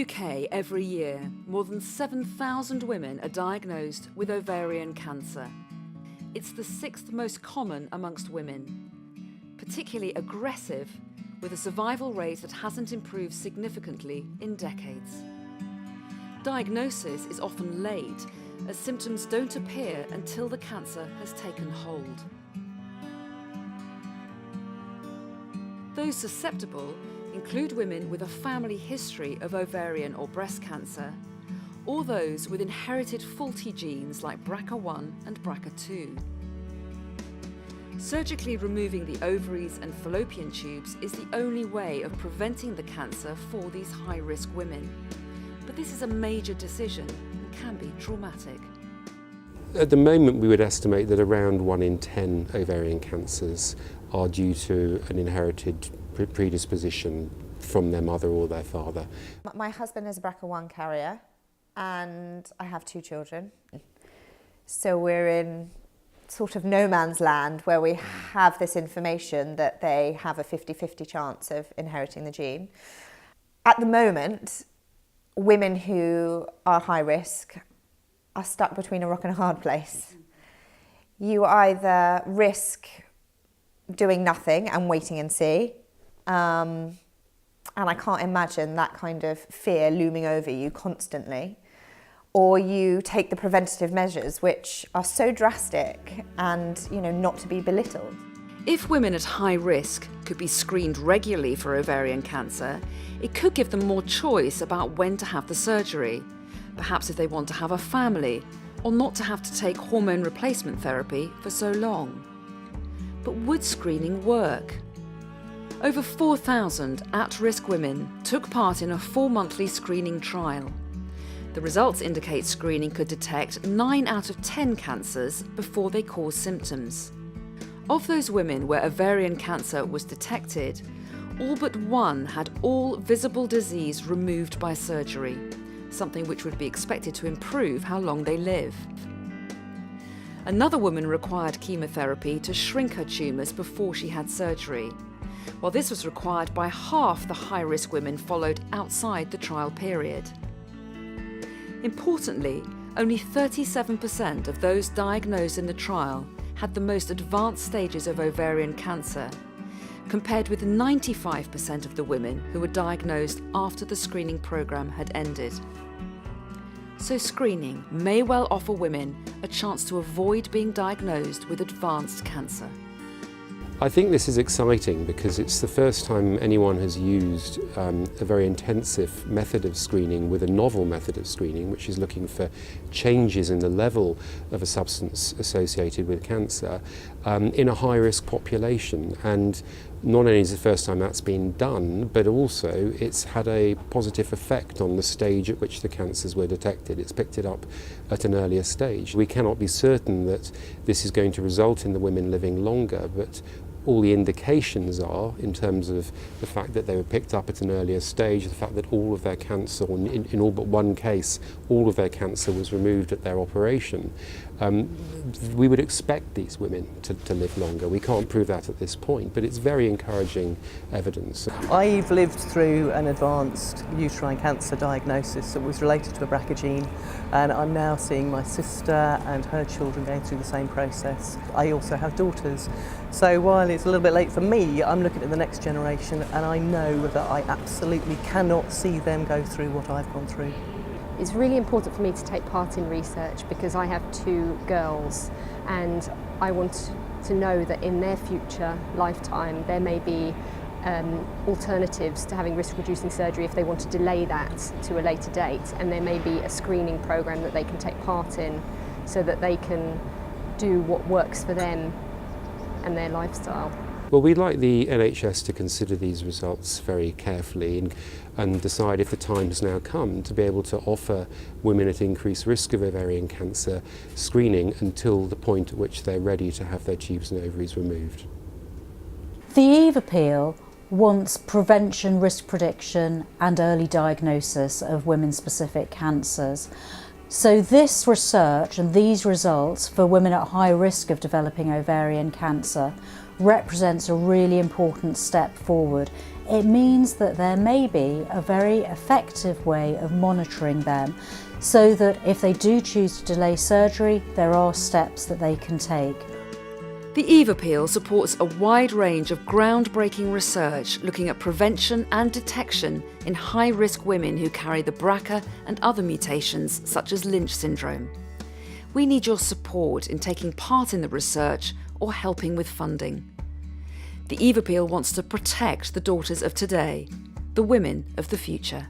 UK, every year, more than 7,000 women are diagnosed with ovarian cancer. It's the sixth most common amongst women. Particularly aggressive, with a survival rate that hasn't improved significantly in decades. Diagnosis is often late, as symptoms don't appear until the cancer has taken hold. Those susceptible include women with a family history of ovarian or breast cancer, or those with inherited faulty genes like BRCA1 and BRCA2. Surgically removing the ovaries and fallopian tubes is the only way of preventing the cancer for these high-risk women. But this is a major decision and can be traumatic. At the moment, we would estimate that around 1 in 10 ovarian cancers are due to an inherited predisposition from their mother or their father. My husband is a BRCA1 carrier and I have 2 children. So we're in sort of no man's land where we have this information that they have a 50-50 chance of inheriting the gene. At the moment, women who are high risk are stuck between a rock and a hard place. You either risk doing nothing and waiting and see, and I can't imagine that kind of fear looming over you constantly, or you take the preventative measures, which are so drastic and, not to be belittled. If women at high risk could be screened regularly for ovarian cancer, it could give them more choice about when to have the surgery, perhaps if they want to have a family, or not to have to take hormone replacement therapy for so long. But would screening work? Over 4,000 at-risk women took part in a 4-monthly screening trial. The results indicate screening could detect 9 out of 10 cancers before they cause symptoms. Of those women where ovarian cancer was detected, all but 1 had all visible disease removed by surgery, something which would be expected to improve how long they live. Another woman required chemotherapy to shrink her tumours before she had surgery, while this was required by half the high-risk women followed outside the trial period. Importantly, only 37% of those diagnosed in the trial had the most advanced stages of ovarian cancer, compared with 95% of the women who were diagnosed after the screening programme had ended. So screening may well offer women a chance to avoid being diagnosed with advanced cancer. I think this is exciting because it's the first time anyone has used a very intensive method of screening with a novel method of screening, which is looking for changes in the level of a substance associated with cancer in a high-risk population. And not only is it the first time that's been done, but also it's had a positive effect on the stage at which the cancers were detected. It's picked it up at an earlier stage. We cannot be certain that this is going to result in the women living longer, but all the indications are, in terms of the fact that they were picked up at an earlier stage, the fact that all of their cancer, or in all but one case, all of their cancer was removed at their operation. We would expect these women to live longer. We can't prove that at this point, but it's very encouraging evidence. I've lived through an advanced uterine cancer diagnosis that was related to a BRCA gene, and I'm now seeing my sister and her children going through the same process. I also have daughters, so while it's a little bit late for me, I'm looking at the next generation, and I know that I absolutely cannot see them go through what I've gone through. It's really important for me to take part in research because I have 2 girls, and I want to know that in their future lifetime there may be alternatives to having risk-reducing surgery if they want to delay that to a later date, and there may be a screening programme that they can take part in so that they can do what works for them and their lifestyle. Well, we'd like the NHS to consider these results very carefully and decide if the time has now come to be able to offer women at increased risk of ovarian cancer screening until the point at which they're ready to have their tubes and ovaries removed. The Eve appeal wants prevention, risk prediction and early diagnosis of women-specific cancers. So this research and these results for women at high risk of developing ovarian cancer represents a really important step forward. It means that there may be a very effective way of monitoring them, so that if they do choose to delay surgery, there are steps that they can take. The Eve Appeal supports a wide range of groundbreaking research looking at prevention and detection in high-risk women who carry the BRCA and other mutations such as Lynch syndrome. We need your support in taking part in the research or helping with funding. The Eve Appeal wants to protect the daughters of today, the women of the future.